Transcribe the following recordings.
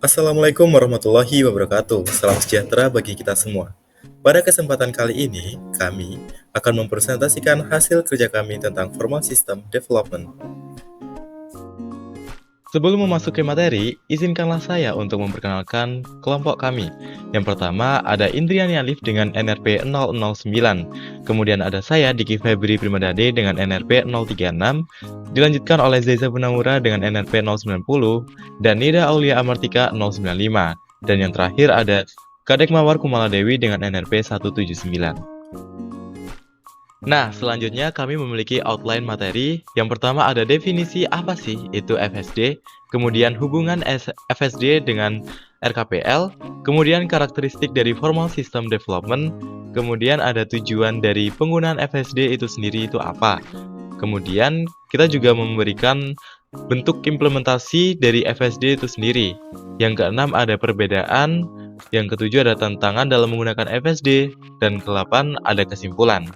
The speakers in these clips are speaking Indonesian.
Assalamualaikum warahmatullahi wabarakatuh. Salam sejahtera bagi kita semua. Pada kesempatan kali ini, kami akan mempresentasikan hasil kerja kami tentang Formal System Development. Sebelum memasuki materi, izinkanlah saya untuk memperkenalkan kelompok kami. Yang pertama ada Indriani Alif dengan NRP 009. Kemudian ada saya, Diki Febri Primadade dengan NRP 036. Dilanjutkan oleh Zaiza Bunamura dengan NRP 090. Dan Nida Aulia Amartika 095. Dan yang terakhir ada Kadek Mawar Kumala Dewi dengan NRP 179. Nah, selanjutnya kami memiliki outline materi. Yang pertama ada definisi apa sih itu FSD, kemudian hubungan FSD dengan RKPL, kemudian karakteristik dari Formal System Development, kemudian ada tujuan dari penggunaan FSD itu sendiri itu apa. Kemudian kita juga memberikan bentuk implementasi dari FSD itu sendiri. Yang keenam ada perbedaan, yang ketujuh ada tantangan dalam menggunakan FSD, dan ke-8 ada kesimpulan.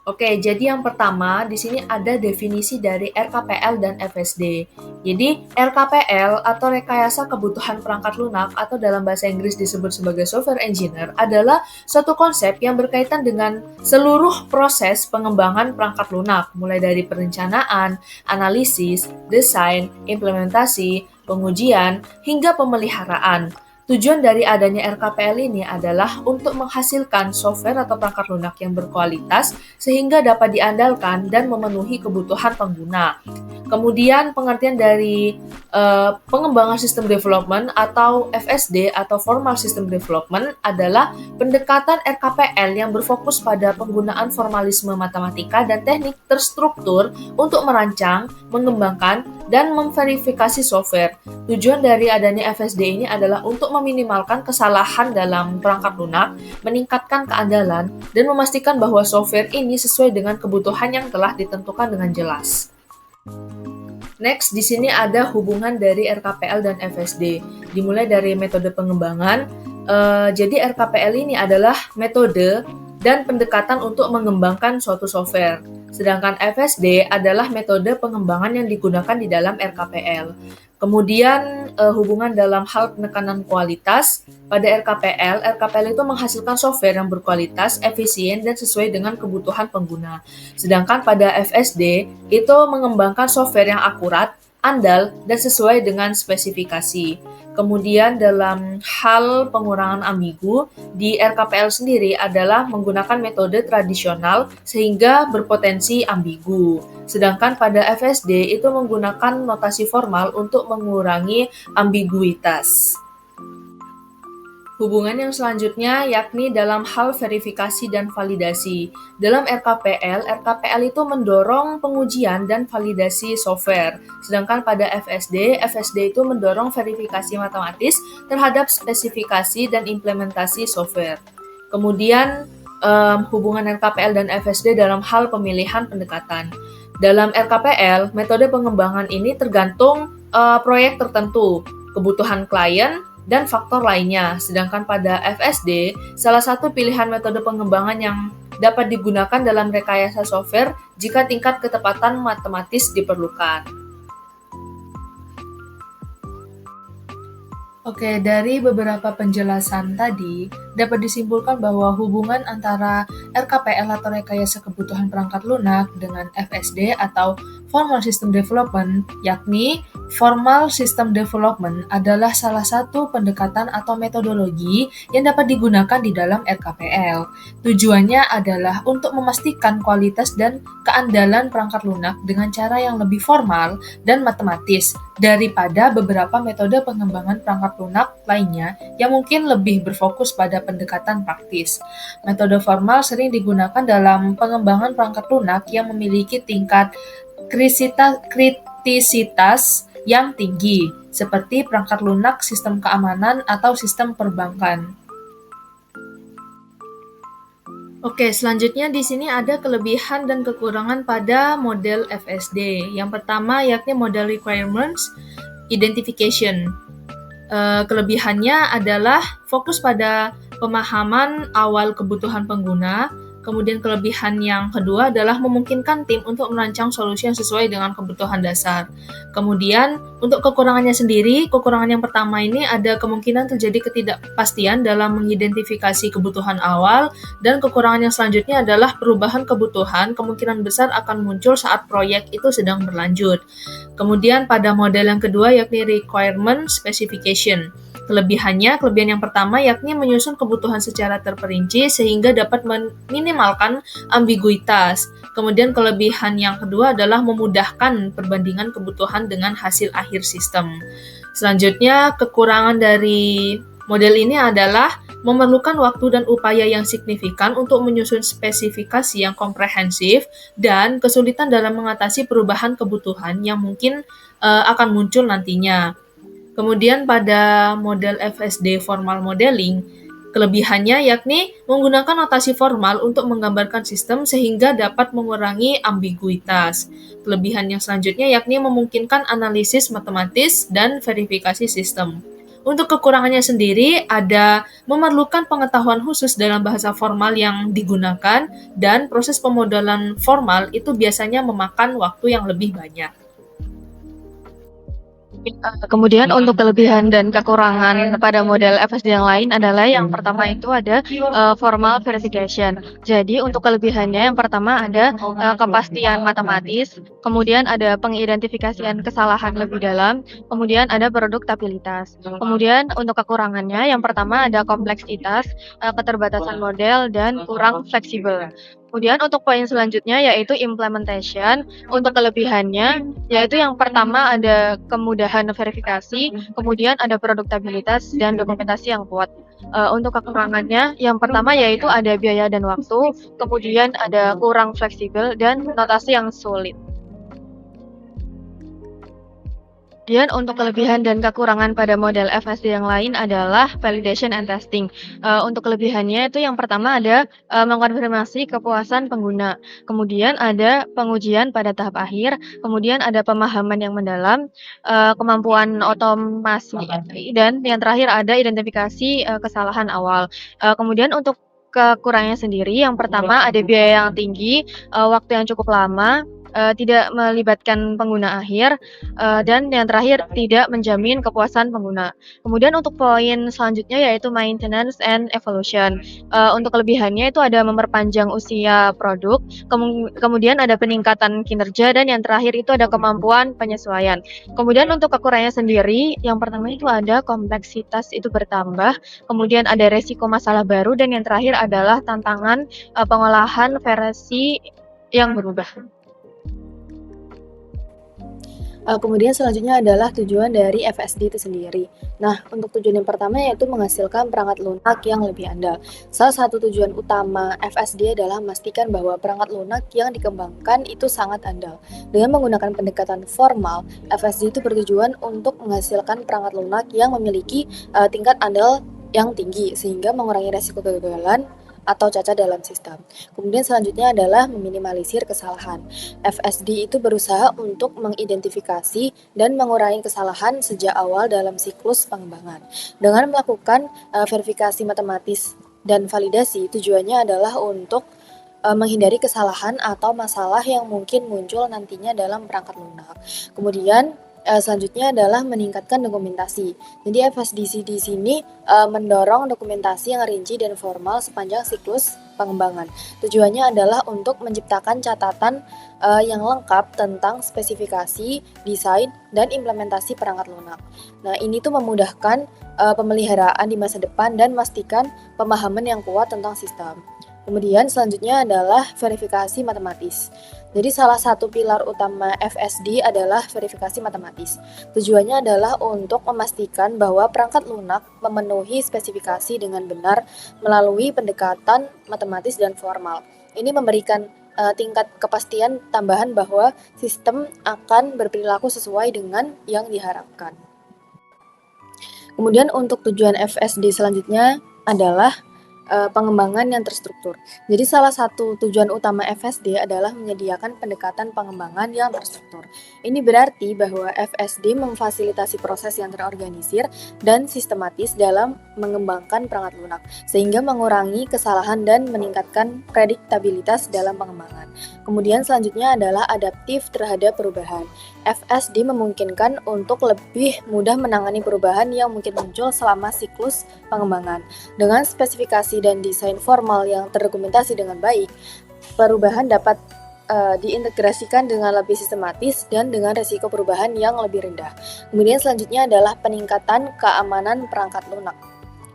Oke, jadi yang pertama di sini ada definisi dari RKPL dan FSD. Jadi RKPL atau rekayasa kebutuhan perangkat lunak atau dalam bahasa Inggris disebut sebagai software engineer adalah suatu konsep yang berkaitan dengan seluruh proses pengembangan perangkat lunak, mulai dari perencanaan, analisis, desain, implementasi, pengujian, hingga pemeliharaan. Tujuan dari adanya RKPL ini adalah untuk menghasilkan software atau perangkat lunak yang berkualitas sehingga dapat diandalkan dan memenuhi kebutuhan pengguna. Kemudian pengertian dari pengembangan sistem development atau FSD atau Formal System Development adalah pendekatan RKPL yang berfokus pada penggunaan formalisme matematika dan teknik terstruktur untuk merancang, mengembangkan, dan memverifikasi software. Tujuan dari adanya FSD ini adalah untuk meminimalkan kesalahan dalam perangkat lunak, meningkatkan keandalan, dan memastikan bahwa software ini sesuai dengan kebutuhan yang telah ditentukan dengan jelas. Next, di sini ada hubungan dari RKPL dan FSD. Dimulai dari metode pengembangan. Jadi RKPL ini adalah metode dan pendekatan untuk mengembangkan suatu software. Sedangkan FSD adalah metode pengembangan yang digunakan di dalam RKPL. Kemudian hubungan dalam hal penekanan kualitas. Pada RKPL itu menghasilkan software yang berkualitas, efisien, dan sesuai dengan kebutuhan pengguna. Sedangkan pada FSD itu mengembangkan software yang akurat, andal, dan sesuai dengan spesifikasi. Kemudian dalam hal pengurangan ambigu, di RKPL sendiri adalah menggunakan metode tradisional sehingga berpotensi ambigu. Sedangkan pada FSD itu menggunakan notasi formal untuk mengurangi ambiguitas. Hubungan yang selanjutnya yakni dalam hal verifikasi dan validasi. Dalam RKPL itu mendorong pengujian dan validasi software. Sedangkan pada FSD itu mendorong verifikasi matematis terhadap spesifikasi dan implementasi software. Kemudian hubungan RKPL dan FSD dalam hal pemilihan pendekatan. Dalam RKPL, metode pengembangan ini tergantung proyek tertentu, kebutuhan klien, dan faktor lainnya. Sedangkan pada FSD, salah satu pilihan metode pengembangan yang dapat digunakan dalam rekayasa software jika tingkat ketepatan matematis diperlukan. Oke, dari beberapa penjelasan tadi, dapat disimpulkan bahwa hubungan antara RKPL atau rekayasa kebutuhan perangkat lunak dengan FSD atau Formal System Development, yakni Formal System Development adalah salah satu pendekatan atau metodologi yang dapat digunakan di dalam RKPL. Tujuannya adalah untuk memastikan kualitas dan keandalan perangkat lunak dengan cara yang lebih formal dan matematis daripada beberapa metode pengembangan perangkat lunak lainnya yang mungkin lebih berfokus pada pendekatan praktis. Metode formal sering digunakan dalam pengembangan perangkat lunak yang memiliki tingkat kritisitas yang tinggi, seperti perangkat lunak sistem keamanan atau sistem perbankan. Oke, selanjutnya di sini ada kelebihan dan kekurangan pada model FSD. Yang pertama yakni model requirements identification. Kelebihannya adalah fokus pada pemahaman awal kebutuhan pengguna, Kemudian kelebihan yang kedua adalah memungkinkan tim untuk merancang solusi yang sesuai dengan kebutuhan dasar. Kemudian untuk kekurangannya sendiri, kekurangan yang pertama ini ada kemungkinan terjadi ketidakpastian dalam mengidentifikasi kebutuhan awal, dan kekurangan yang selanjutnya adalah perubahan kebutuhan kemungkinan besar akan muncul saat proyek itu sedang berlanjut. Kemudian pada model yang kedua yakni requirement specification. Kelebihan yang pertama yakni menyusun kebutuhan secara terperinci sehingga dapat meminimalkan ambiguitas. Kemudian kelebihan yang kedua adalah memudahkan perbandingan kebutuhan dengan hasil akhir sistem. Selanjutnya, kekurangan dari model ini adalah memerlukan waktu dan upaya yang signifikan untuk menyusun spesifikasi yang komprehensif dan kesulitan dalam mengatasi perubahan kebutuhan yang mungkin akan muncul nantinya. Kemudian pada model FSD formal modeling, kelebihannya yakni menggunakan notasi formal untuk menggambarkan sistem sehingga dapat mengurangi ambiguitas. Kelebihan yang selanjutnya yakni memungkinkan analisis matematis dan verifikasi sistem. Untuk kekurangannya sendiri ada memerlukan pengetahuan khusus dalam bahasa formal yang digunakan, dan proses pemodelan formal itu biasanya memakan waktu yang lebih banyak. Kemudian untuk kelebihan dan kekurangan pada model FSD yang lain adalah yang pertama itu ada formal verification. Jadi untuk kelebihannya yang pertama ada kepastian matematis, kemudian ada pengidentifikasian kesalahan lebih dalam, kemudian ada produktabilitas. Kemudian untuk kekurangannya yang pertama ada kompleksitas, keterbatasan model, dan kurang fleksibel. Kemudian untuk poin selanjutnya yaitu implementation. Untuk kelebihannya yaitu yang pertama ada kemudahan verifikasi, kemudian ada produktabilitas dan dokumentasi yang kuat. Untuk kekurangannya yang pertama yaitu ada biaya dan waktu, kemudian ada kurang fleksibel dan notasi yang sulit. Kemudian untuk kelebihan dan kekurangan pada model FSD yang lain adalah validation and testing. Untuk kelebihannya itu yang pertama ada mengkonfirmasi kepuasan pengguna, kemudian ada pengujian pada tahap akhir, kemudian ada pemahaman yang mendalam, kemampuan otomasi, dan yang terakhir ada identifikasi kesalahan awal. Kemudian untuk kekurangannya sendiri, yang pertama ada biaya yang tinggi, waktu yang cukup lama, tidak melibatkan pengguna akhir, dan yang terakhir tidak menjamin kepuasan pengguna. Kemudian untuk poin selanjutnya yaitu maintenance and evolution. Untuk kelebihannya itu ada memperpanjang usia produk, kemudian ada peningkatan kinerja, dan yang terakhir itu ada kemampuan penyesuaian. Kemudian untuk kekurangannya sendiri, yang pertama itu ada kompleksitas itu bertambah, kemudian ada resiko masalah baru, dan yang terakhir adalah tantangan pengolahan versi yang berubah. Kemudian selanjutnya adalah tujuan dari FSD itu sendiri. Nah, untuk tujuan yang pertama yaitu menghasilkan perangkat lunak yang lebih andal. Salah satu tujuan utama FSD adalah memastikan bahwa perangkat lunak yang dikembangkan itu sangat andal. Dengan menggunakan pendekatan formal, FSD itu bertujuan untuk menghasilkan perangkat lunak yang memiliki tingkat andal yang tinggi sehingga mengurangi resiko kegagalan atau cacat dalam sistem. Kemudian selanjutnya adalah meminimalisir kesalahan. FSD itu berusaha untuk mengidentifikasi dan mengurangi kesalahan sejak awal dalam siklus pengembangan. Dengan melakukan verifikasi matematis dan validasi, tujuannya adalah untuk menghindari kesalahan atau masalah yang mungkin muncul nantinya dalam perangkat lunak. Kemudian selanjutnya adalah meningkatkan dokumentasi. Jadi FSDC di sini mendorong dokumentasi yang rinci dan formal sepanjang siklus pengembangan. Tujuannya adalah untuk menciptakan catatan yang lengkap tentang spesifikasi, desain, dan implementasi perangkat lunak. Nah, ini tuh memudahkan pemeliharaan di masa depan dan memastikan pemahaman yang kuat tentang sistem. Kemudian selanjutnya adalah verifikasi matematis. Jadi salah satu pilar utama FSD adalah verifikasi matematis. Tujuannya adalah untuk memastikan bahwa perangkat lunak memenuhi spesifikasi dengan benar melalui pendekatan matematis dan formal. Ini memberikan tingkat kepastian tambahan bahwa sistem akan berperilaku sesuai dengan yang diharapkan. Kemudian untuk tujuan FSD selanjutnya adalah pengembangan yang terstruktur. Jadi salah satu tujuan utama FSD adalah menyediakan pendekatan pengembangan yang terstruktur. Ini berarti bahwa FSD memfasilitasi proses yang terorganisir dan sistematis dalam mengembangkan perangkat lunak, sehingga mengurangi kesalahan dan meningkatkan prediktabilitas dalam pengembangan. Kemudian selanjutnya adalah adaptif terhadap perubahan. FSD memungkinkan untuk lebih mudah menangani perubahan yang mungkin muncul selama siklus pengembangan. Dengan spesifikasi dan desain formal yang terdokumentasi dengan baik, perubahan dapat diintegrasikan dengan lebih sistematis dan dengan risiko perubahan yang lebih rendah. Kemudian selanjutnya adalah peningkatan keamanan perangkat lunak.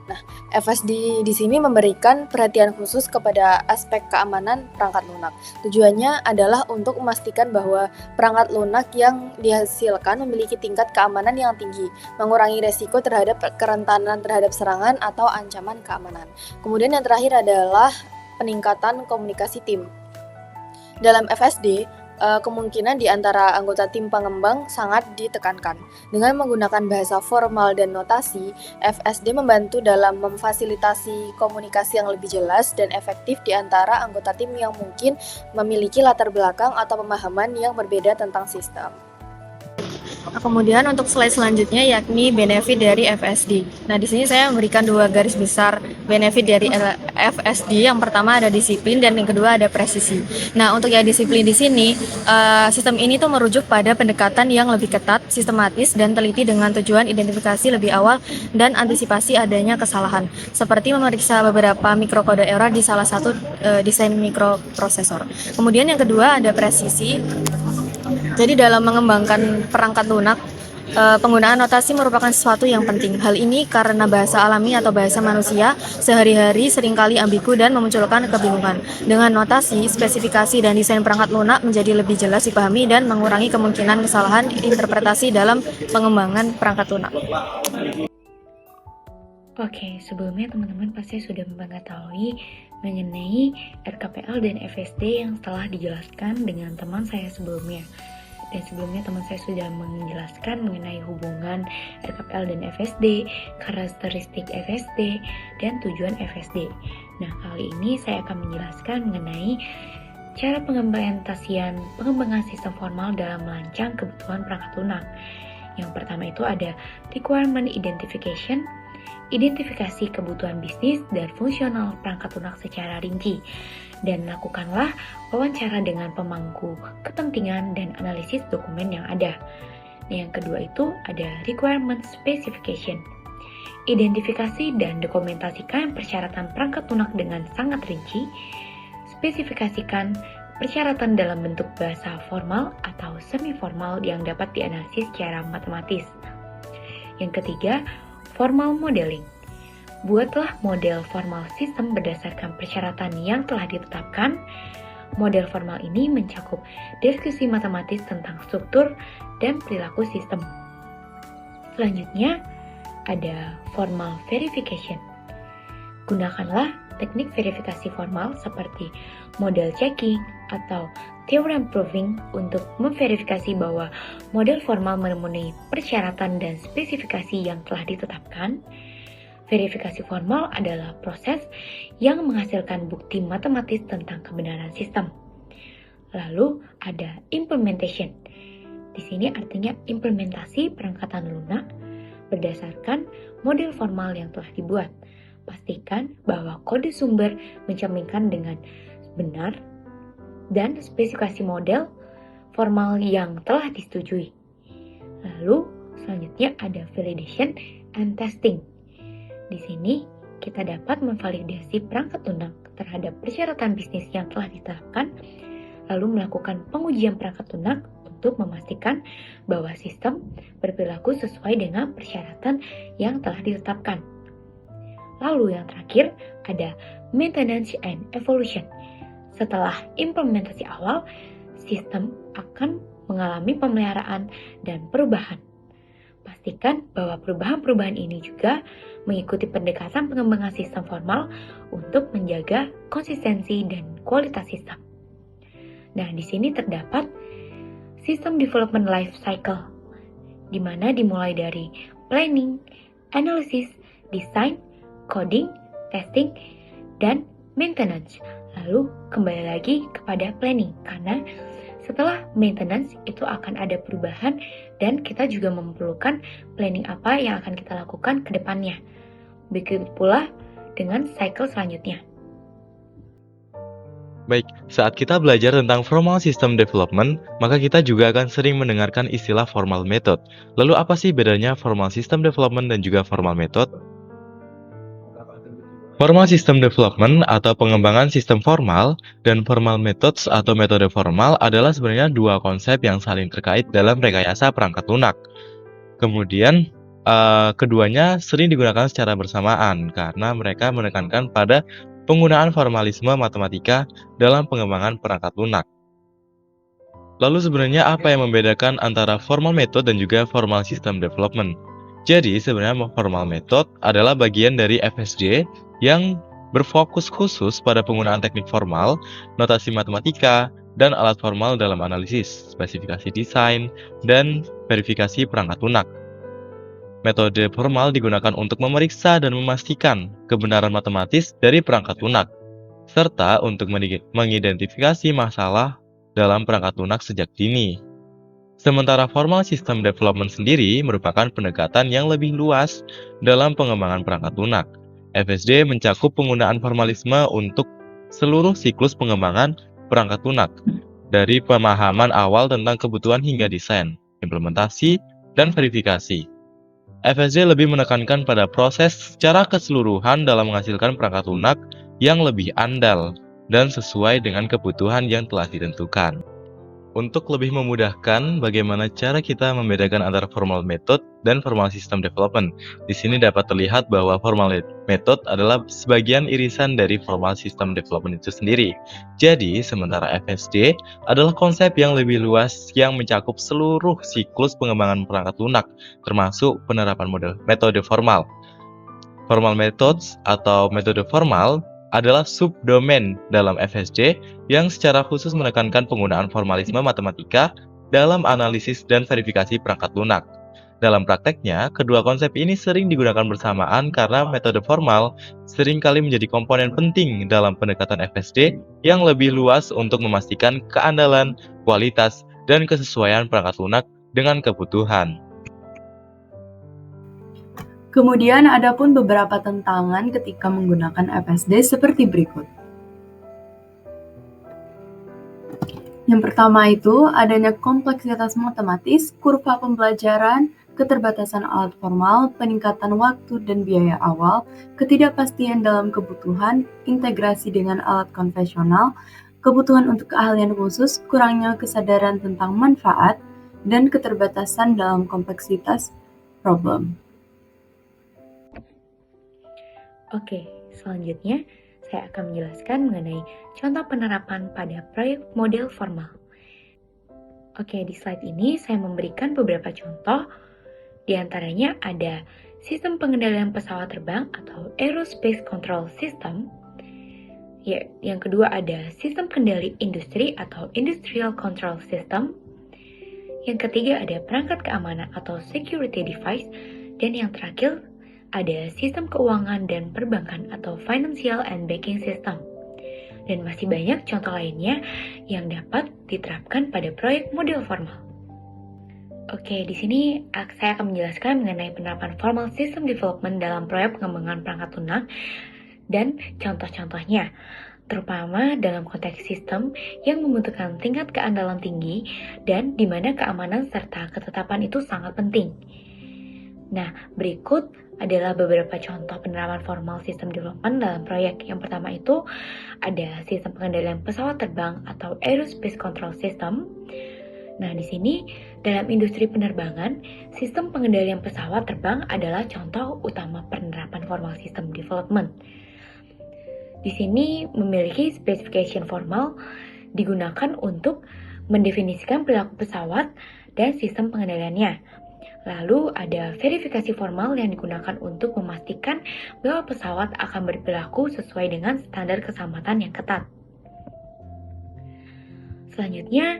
Nah, FSD di sini memberikan perhatian khusus kepada aspek keamanan perangkat lunak. Tujuannya adalah untuk memastikan bahwa perangkat lunak yang dihasilkan memiliki tingkat keamanan yang tinggi, mengurangi resiko terhadap kerentanan terhadap serangan atau ancaman keamanan. Kemudian yang terakhir adalah peningkatan komunikasi tim. Dalam FSD, kemungkinan di antara anggota tim pengembang sangat ditekankan. Dengan menggunakan bahasa formal dan notasi, FSD membantu dalam memfasilitasi komunikasi yang lebih jelas dan efektif di antara anggota tim yang mungkin memiliki latar belakang atau pemahaman yang berbeda tentang sistem. Kemudian untuk slide selanjutnya yakni benefit dari FSD. Nah, di sini saya memberikan 2 garis besar benefit dari FSD. Yang pertama ada disiplin dan yang kedua ada presisi. Nah, untuk yang disiplin di sini, sistem ini tuh merujuk pada pendekatan yang lebih ketat, sistematis dan teliti dengan tujuan identifikasi lebih awal dan antisipasi adanya kesalahan, seperti memeriksa beberapa mikrokode error di salah satu desain mikroprosesor. Kemudian yang kedua ada presisi. Jadi dalam mengembangkan perangkat lunak, penggunaan notasi merupakan sesuatu yang penting. Hal ini karena bahasa alami atau bahasa manusia sehari-hari seringkali ambigu dan memunculkan kebingungan. Dengan notasi, spesifikasi dan desain perangkat lunak menjadi lebih jelas dipahami dan mengurangi kemungkinan kesalahan interpretasi dalam pengembangan perangkat lunak. Oke, sebelumnya teman-teman pasti sudah mengetahui mengenai RKPL dan FSD yang telah dijelaskan dengan teman saya sebelumnya. Dan sebelumnya teman saya sudah menjelaskan mengenai hubungan RKPL dan FSD, karakteristik FSD, dan tujuan FSD. Nah, kali ini saya akan menjelaskan mengenai cara pengembangan sistem formal dalam merancang kebutuhan perangkat lunak. Yang pertama itu ada requirement identification, identifikasi kebutuhan bisnis dan fungsional perangkat lunak secara rinci, dan lakukanlah wawancara dengan pemangku kepentingan dan analisis dokumen yang ada. Yang kedua itu ada requirement specification, identifikasi dan dokumentasikan persyaratan perangkat lunak dengan sangat rinci, spesifikasikan persyaratan dalam bentuk bahasa formal atau semi-formal yang dapat dianalisis secara matematis. Yang ketiga, formal modeling. Buatlah model formal sistem berdasarkan persyaratan yang telah ditetapkan. Model formal ini mencakup diskusi matematis tentang struktur dan perilaku sistem. Selanjutnya, ada formal verification. Gunakanlah teknik verifikasi formal seperti model checking atau theorem proving untuk memverifikasi bahwa model formal memenuhi persyaratan dan spesifikasi yang telah ditetapkan. Verifikasi formal adalah proses yang menghasilkan bukti matematis tentang kebenaran sistem. Lalu ada implementation. Di sini artinya implementasi perangkatan lunak berdasarkan model formal yang telah dibuat. Pastikan bahwa kode sumber mencerminkan dengan benar dan spesifikasi model formal yang telah disetujui. Lalu selanjutnya ada validation and testing. Di sini kita dapat memvalidasi perangkat lunak terhadap persyaratan bisnis yang telah ditetapkan, lalu melakukan pengujian perangkat lunak untuk memastikan bahwa sistem berperilaku sesuai dengan persyaratan yang telah ditetapkan. Lalu yang terakhir ada maintenance and evolution. Setelah implementasi awal, sistem akan mengalami pemeliharaan dan perubahan. Pastikan bahwa perubahan-perubahan ini juga mengikuti pendekatan pengembangan sistem formal untuk menjaga konsistensi dan kualitas sistem. Nah, di sini terdapat sistem development life cycle, di mana dimulai dari planning, analysis, design, coding, testing, dan maintenance. Lalu kembali lagi kepada planning, karena setelah maintenance itu akan ada perubahan dan kita juga memerlukan planning apa yang akan kita lakukan ke depannya. Begitu pula dengan cycle selanjutnya. Baik, saat kita belajar tentang formal system development, maka kita juga akan sering mendengarkan istilah formal method. Lalu apa sih bedanya formal system development dan juga formal method? Formal system development atau pengembangan sistem formal dan formal methods atau metode formal adalah sebenarnya dua konsep yang saling terkait dalam rekayasa perangkat lunak. Kemudian, keduanya sering digunakan secara bersamaan karena mereka menekankan pada penggunaan formalisme matematika dalam pengembangan perangkat lunak. Lalu sebenarnya apa yang membedakan antara formal method dan juga formal system development? Jadi sebenarnya formal method adalah bagian dari FSD yang berfokus khusus pada penggunaan teknik formal, notasi matematika, dan alat formal dalam analisis, spesifikasi desain, dan verifikasi perangkat lunak. Metode formal digunakan untuk memeriksa dan memastikan kebenaran matematis dari perangkat lunak, serta untuk mengidentifikasi masalah dalam perangkat lunak sejak dini. Sementara formal system development sendiri merupakan pendekatan yang lebih luas dalam pengembangan perangkat lunak. FSD mencakup penggunaan formalisme untuk seluruh siklus pengembangan perangkat lunak, dari pemahaman awal tentang kebutuhan hingga desain, implementasi, dan verifikasi. FSD lebih menekankan pada proses secara keseluruhan dalam menghasilkan perangkat lunak yang lebih andal dan sesuai dengan kebutuhan yang telah ditentukan. Untuk lebih memudahkan bagaimana cara kita membedakan antara formal method dan formal system development, di sini dapat terlihat bahwa formal method adalah sebagian irisan dari formal system development itu sendiri. Jadi, sementara FSD adalah konsep yang lebih luas yang mencakup seluruh siklus pengembangan perangkat lunak, termasuk penerapan metode formal. Formal methods atau metode formal adalah subdomain dalam FSD yang secara khusus menekankan penggunaan formalisme matematika dalam analisis dan verifikasi perangkat lunak. Dalam prakteknya, kedua konsep ini sering digunakan bersamaan karena metode formal seringkali menjadi komponen penting dalam pendekatan FSD yang lebih luas untuk memastikan keandalan, kualitas, dan kesesuaian perangkat lunak dengan kebutuhan. Kemudian ada pun beberapa tentangan ketika menggunakan FSD seperti berikut. Yang pertama itu adanya kompleksitas matematis, kurva pembelajaran, keterbatasan alat formal, peningkatan waktu dan biaya awal, ketidakpastian dalam kebutuhan, integrasi dengan alat konvensional, kebutuhan untuk keahlian khusus, kurangnya kesadaran tentang manfaat, dan keterbatasan dalam kompleksitas problem. Oke, selanjutnya saya akan menjelaskan mengenai contoh penerapan pada proyek model formal. Oke, di slide ini saya memberikan beberapa contoh. Di antaranya ada sistem pengendalian pesawat terbang atau Aerospace Control System. Ya, yang kedua ada sistem kendali industri atau Industrial Control System. Yang ketiga ada perangkat keamanan atau Security Device. Dan yang terakhir ada sistem keuangan dan perbankan atau Financial and Banking System. Dan masih banyak contoh lainnya yang dapat diterapkan pada proyek model formal. Oke, di sini saya akan menjelaskan mengenai penerapan formal system development dalam proyek pengembangan perangkat lunak dan contoh-contohnya, terutama dalam konteks sistem yang membutuhkan tingkat keandalan tinggi dan di mana keamanan serta ketetapan itu sangat penting. Nah, berikut adalah beberapa contoh penerapan formal sistem development dalam proyek. Yang pertama itu ada sistem pengendalian pesawat terbang atau Aerospace Control System. Nah, di sini dalam industri penerbangan, sistem pengendalian pesawat terbang adalah contoh utama penerapan formal system development. Di sini memiliki specification formal digunakan untuk mendefinisikan perilaku pesawat dan sistem pengendaliannya. Lalu ada verifikasi formal yang digunakan untuk memastikan bahwa pesawat akan berperilaku sesuai dengan standar keselamatan yang ketat. Selanjutnya,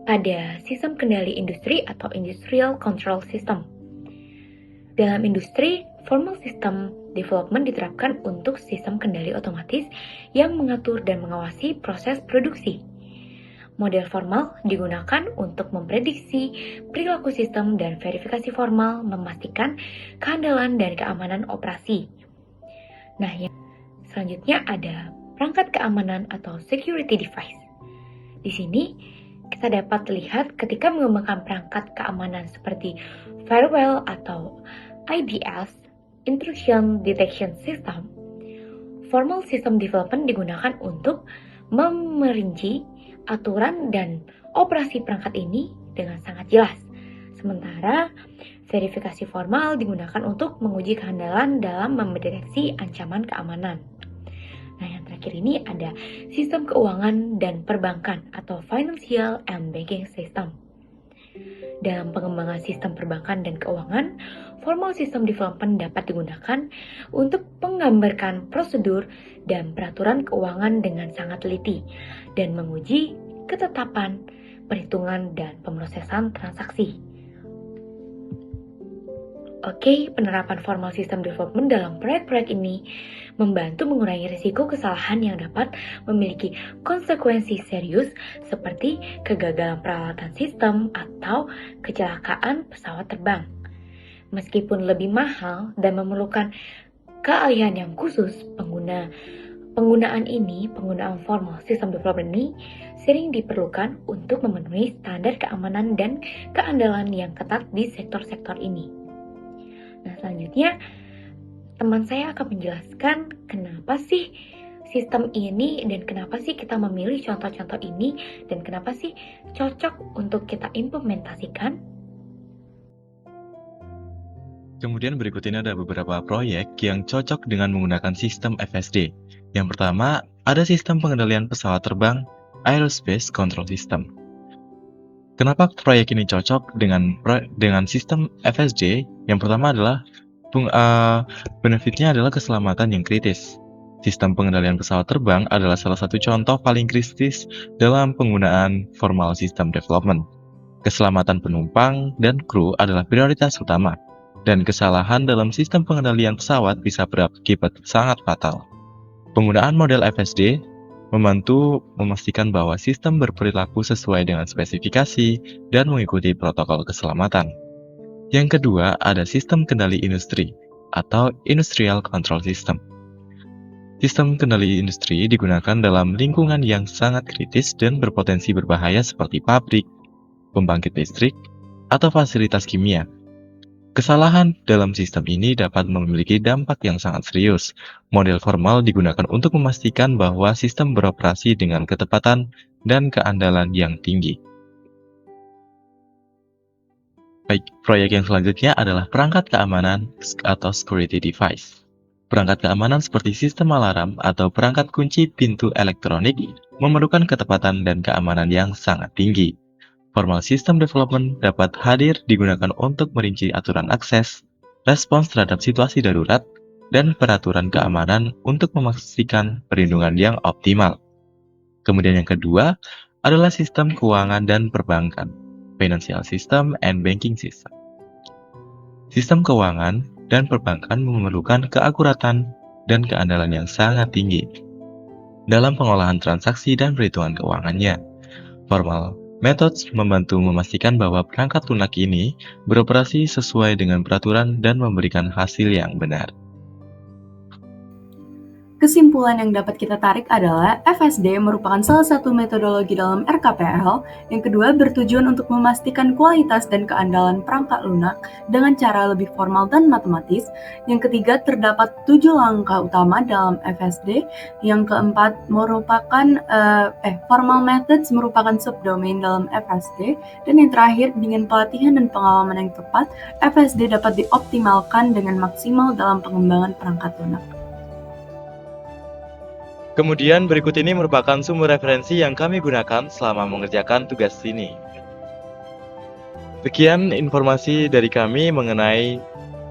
ada sistem kendali industri atau Industrial Control System. Dalam industri, Formal System Development diterapkan untuk sistem kendali otomatis yang mengatur dan mengawasi proses produksi. Model formal digunakan untuk memprediksi perilaku sistem dan verifikasi formal memastikan keandalan dan keamanan operasi. Nah, yang selanjutnya ada perangkat keamanan atau security device. Di sini kita dapat lihat ketika mengembangkan perangkat keamanan seperti firewall atau IDS, Intrusion Detection System. Formal System Development digunakan untuk memerinci aturan dan operasi perangkat ini dengan sangat jelas. Sementara verifikasi formal digunakan untuk menguji kehandalan dalam mendeteksi ancaman keamanan. Nah, yang terakhir ini ada sistem keuangan dan perbankan atau Financial and Banking System. Dalam pengembangan sistem perbankan dan keuangan, Formal System Development dapat digunakan untuk menggambarkan prosedur dan peraturan keuangan dengan sangat teliti dan menguji ketetapan, perhitungan, dan pemrosesan transaksi. Oke, penerapan Formal System Development dalam proyek-proyek ini membantu mengurangi risiko kesalahan yang dapat memiliki konsekuensi serius seperti kegagalan peralatan sistem atau kecelakaan pesawat terbang. Meskipun lebih mahal dan memerlukan keahlian yang khusus, penggunaan Formal System Development ini sering diperlukan untuk memenuhi standar keamanan dan keandalan yang ketat di sektor-sektor ini. Nah, selanjutnya teman saya akan menjelaskan kenapa sih sistem ini dan kenapa sih kita memilih contoh-contoh ini dan kenapa sih cocok untuk kita implementasikan. Kemudian berikut ini ada beberapa proyek yang cocok dengan menggunakan sistem FSD. Yang pertama, ada sistem pengendalian pesawat terbang Aerospace Control System. Kenapa proyek ini cocok dengan sistem FSD? Yang pertama adalah benefitnya adalah keselamatan yang kritis. Sistem pengendalian pesawat terbang adalah salah satu contoh paling kritis dalam penggunaan Formal System Development. Keselamatan penumpang dan kru adalah prioritas utama, dan kesalahan dalam sistem pengendalian pesawat bisa berakibat sangat fatal. Penggunaan model FSD membantu memastikan bahwa sistem berperilaku sesuai dengan spesifikasi dan mengikuti protokol keselamatan. Yang kedua, ada sistem kendali industri atau Industrial Control System. Sistem kendali industri digunakan dalam lingkungan yang sangat kritis dan berpotensi berbahaya seperti pabrik, pembangkit listrik, atau fasilitas kimia. Kesalahan dalam sistem ini dapat memiliki dampak yang sangat serius. Model formal digunakan untuk memastikan bahwa sistem beroperasi dengan ketepatan dan keandalan yang tinggi. Baik, proyek yang selanjutnya adalah perangkat keamanan atau security device. Perangkat keamanan seperti sistem alarm atau perangkat kunci pintu elektronik memerlukan ketepatan dan keamanan yang sangat tinggi. Formal System Development dapat hadir digunakan untuk merinci aturan akses, respons terhadap situasi darurat, dan peraturan keamanan untuk memastikan perlindungan yang optimal. Kemudian yang kedua adalah sistem keuangan dan perbankan, Financial System and Banking System. Sistem keuangan dan perbankan memerlukan keakuratan dan keandalan yang sangat tinggi dalam pengolahan transaksi dan perhitungan keuangannya. Formal Methods membantu memastikan bahwa perangkat lunak ini beroperasi sesuai dengan peraturan dan memberikan hasil yang benar. Kesimpulan yang dapat kita tarik adalah FSD merupakan salah satu metodologi dalam RKPL. Yang kedua, bertujuan untuk memastikan kualitas dan keandalan perangkat lunak dengan cara lebih formal dan matematis. Yang ketiga, terdapat 7 langkah utama dalam FSD. Yang keempat, formal methods merupakan subdomain dalam FSD. Dan yang terakhir, dengan pelatihan dan pengalaman yang tepat, FSD dapat dioptimalkan dengan maksimal dalam pengembangan perangkat lunak. Kemudian berikut ini merupakan sumber referensi yang kami gunakan selama mengerjakan tugas ini. Sekian informasi dari kami mengenai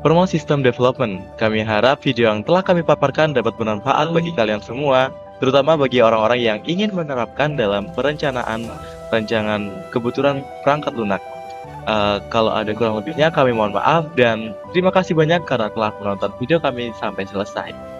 Formal System Development. Kami harap video yang telah kami paparkan dapat bermanfaat bagi kalian semua, terutama bagi orang-orang yang ingin menerapkan dalam rancangan kebutuhan perangkat lunak. Kalau ada kurang lebihnya kami mohon maaf dan terima kasih banyak karena telah menonton video kami sampai selesai.